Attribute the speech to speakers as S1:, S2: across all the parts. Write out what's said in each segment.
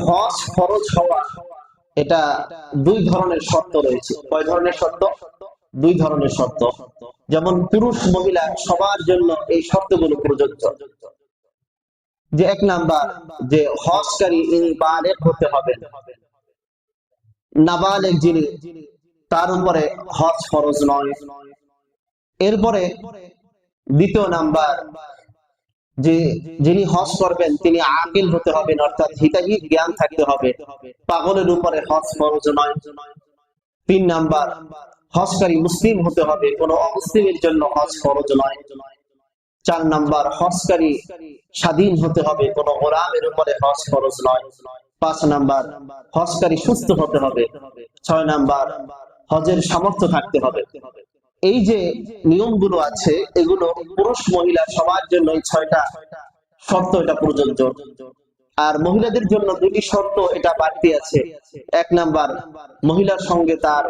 S1: হজ ফরজ হওয়া এটা দুই ধরনের শর্ত রয়েছে। কয় ধরনের শর্ত? দুই ধরনের শর্ত। যেমন পুরুষ মহিলা সবার জন্য এই শর্তগুলো প্রযোজ্য। যে এক নাম্বার, যে হজকারী ইনি বালেগ হতে হবে, নাবালেগ যিনি তার উপরে হজ ফরজ নয়। এরপরে দ্বিতীয় নাম্বার, যে যিনি হজ করবেন তিনি আকিল হতে হবেন, অর্থাৎ হিতাহিত জ্ঞান থাকতে হবে, পাগলের উপরে হজ ফরজ নয়। তিন নাম্বার, হজকারী মুসলিম হতে হবে, কোন অমুসলিমের জন্য হজ ফরজ নয়। চার নাম্বার, হজকারী স্বাধীন হতে হবে, কোন গোলামের উপরে হজ ফরজ নয়। পাঁচ নাম্বার, হজকারী সুস্থ হতে হবে। ছয় নাম্বার, হজের সামর্থ্য থাকতে হবে। এই যে নিয়মগুলো আছে এগুলো পুরুষ মহিলা সবার জন্য এই ছয়টা শর্ত এটা প্রযোজ্য। আর মহিলাদের জন্য দুটি শর্ত এটা বাড়তি আছে। এক নাম্বার, মহিলার সঙ্গে তার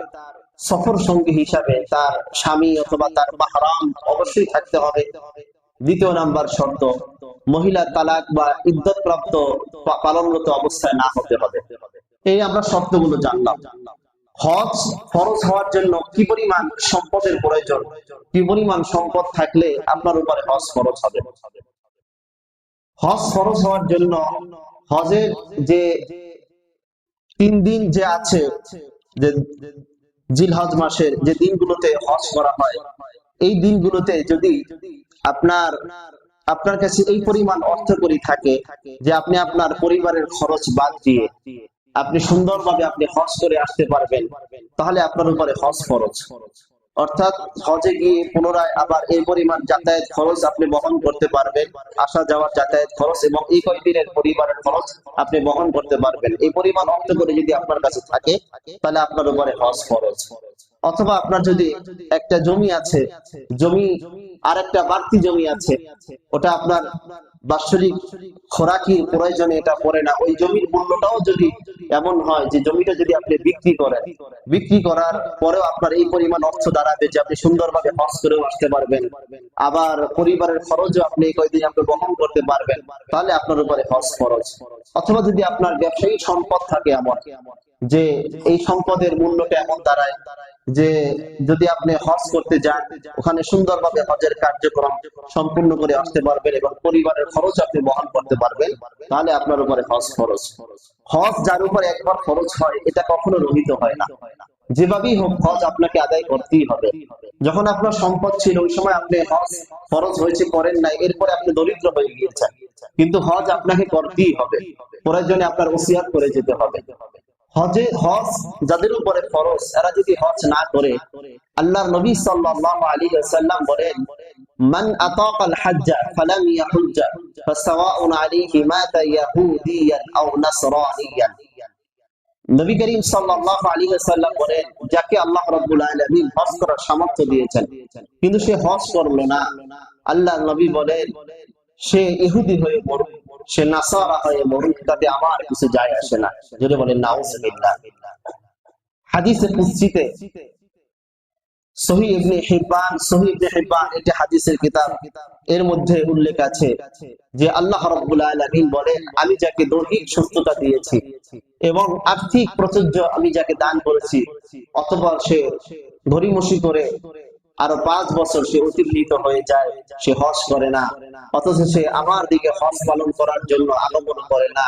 S1: সফর সঙ্গী হিসাবে তার স্বামী অথবা তার মাহরাম অবশ্যই থাকতে হবে। দ্বিতীয় নাম্বার শর্ত, মহিলা তালাক বা ইদ্যত প্রাপ্ত পালনরত অবস্থায় না হতে হবে। এই আমরা শর্তগুলো জানলাম। হজ ফরজ হওয়ার জন্য কি পরিমাণ সম্পদের প্রয়োজন, কি পরিমাণ সম্পদ থাকলে আপনার উপরে হজ ফরজ হবে? হজ ফরজ হওয়ার জন্য হজের যে 3 দিন যে আছে, যে জিলহজ মাসের যে দিনগুলোতে হজ করা হয়, এই দিনগুলোতে যদি আপনার আপনার কাছে এই পরিমাণ অর্থ কড়ি থাকে যে আপনি আপনার পরিবারের খরচ বাদ দিয়ে আপনি সুন্দরভাবে আপনি হজ করে আসতে পারবেন, তাহলে আপনার উপরে হজ ফরজ। অর্থাৎ হজে গিয়ে পুনরায় আবার এই পরিমাণ যাতায়াত খরচ আপনি বহন করতে পারবেন, আসা যাওয়ার যাতায়াত খরচ এবং এই কয়েকদিনের পরিবারের খরচ আপনি বহন করতে পারবেন। এই পরিমাণ অর্থ করে যদি আপনার কাছে থাকে তাহলে আপনার উপরে হজ ফরজ। অথবা আপনার যদি একটা জমি আছে, জমি আর একটা বাড়তি জমি আছে, ওটা আপনার বাৎসরিক খোরাকির প্রয়োজনে এটা পড়ে না, ওই জমির মূল্যটাও যদি এমন হয় যে জমিটা যদি আপনি বিক্রি করেন, বিক্রি করার পরেও আপনার এই পরিমাণ অর্থ দাঁড়াবে যে আপনি সুন্দরভাবে হজ করেও আসতে পারবেন, আবার পরিবারের খরচও আপনি কয়েকদিন আপনি বহন করতে পারবেন, তাহলে আপনার উপরে হজ ফরজ। অথবা যদি আপনার ব্যবসায়িক সম্পদ থাকে এমন যে এই সম্পদের মূল্যটা এমন দাঁড়ায় যে যদি আপনি হজ করতে যান ওখানে সুন্দরভাবে হজের কার্যক্রম সম্পূর্ণ করে আসতে পারবেন এবং পরিবারের খরচ আপনি বহন করতে পারবেন, তাহলে আপনার উপরে হজ ফরজ। হজ যার উপরে একবার খরচ হয় এটা কখনো রহিত হয় না, যেভাবেই হোক হজ আপনাকে আদায় করতেই হবে। যখন আপনার সম্পদ ছিল ওই সময় আপনি হজ ফরজ হয়েছে করেন নাই, এরপরে আপনি দরিদ্র হয়ে গিয়েছেন, কিন্তু হজ আপনাকে করতেই হবে, প্রয়োজনে আপনার ওসিয়াত করে যেতে হবে। হজ যাদের উপরে ফরজ এরা যদি হজ না করে, আল্লাহর নবী সাল্লাল্লাহু আলাইহি ওয়াসাল্লাম বলেন, মান আতাকাল হাজ্জা ফালাম ইয়াহুজ্জা ফাসাওয়াউন আলাইহি মাতা ইয়াহুদিয়ান আও নাসরানিয়ান। নবী করিম সাল্লাল্লাহু আলাইহি ওয়াসাল্লাম বলেন, যাকে আল্লাহ রাব্বুল আলামিন হজ করার সামর্থ্য দিয়েছেন কিন্তু সে হজ করলো না, আল্লাহর নবী বলেন সে ইহুদি হয়ে মরুক, সে নাসারা হয়ে মরুক, তাতে আমার কিছু যায় আসে না। যদি বলেন নাউজুবিল্লাহ। হাদিসে কুদসিতে সহিহ ইবনে হিব্বান এটি হাদিসের কিতাব, এর মধ্যে উল্লেখ আছে যে আল্লাহ রাব্বুল আলামিন বলেন, আমি যাকে দৈহিক সুস্থতা দিয়েছি এবং আর্থিক প্রাচুর্য আমি যাকে দান করেছি, অথবা সে গড়িমসি করে আরো 5 বছর সে অতিবাহিত হয়ে যায়, সে হজ করে না, অথচ সে আমার দিকে হজ পালন করার জন্য আগমন করে না,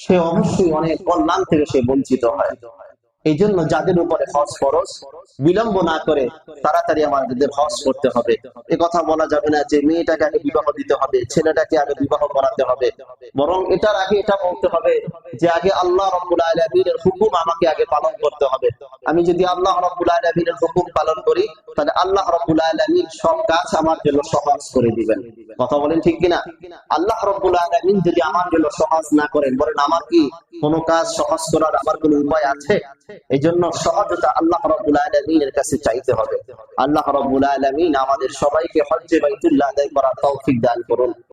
S1: সে অবশ্যই অনেক কল্যাণ থেকে সে বঞ্চিত হয়। এই জন্য যাদের উপরে হজ ফরজ বিলম্ব না করে তাড়াতাড়ি আমাদের হজ করতে হবে। এ কথা বলা যাবে না যে মেয়েটাকে আগে বিবাহ দিতে হবে, ছেলেটাকে আগে বিবাহ করাতে হবে, বরং এটার আগে এটা বলতে হবে যে আগে আল্লাহ রাব্বুল আলামিনের হুকুম আমাকে আগে পালন করতে হবে। আমি যদি আল্লাহ রাব্বুল আলামিনের হুকুম পালন করি তাহলে আল্লাহ রাব্বুল আলামিন সব কাজ আমার জন্য সহজ করে দিবেন। কথা বলেন ঠিক কিনা? আল্লাহ রাব্বুল আলামিন যদি আমার জন্য সহজ না করেন, বলেন আমার কি কোনো কাজ সহজ করার আমার কোনো উপায় আছে? এই জন্য সহজতা আল্লাহ রাব্বুল আলামিনের কাছে চাইতে হবে। আল্লাহ রাব্বুল আলামিন আমাদের সবাইকে হজ্জে বাইতুল্লাহ আদায় করার তৌফিক দান করুন।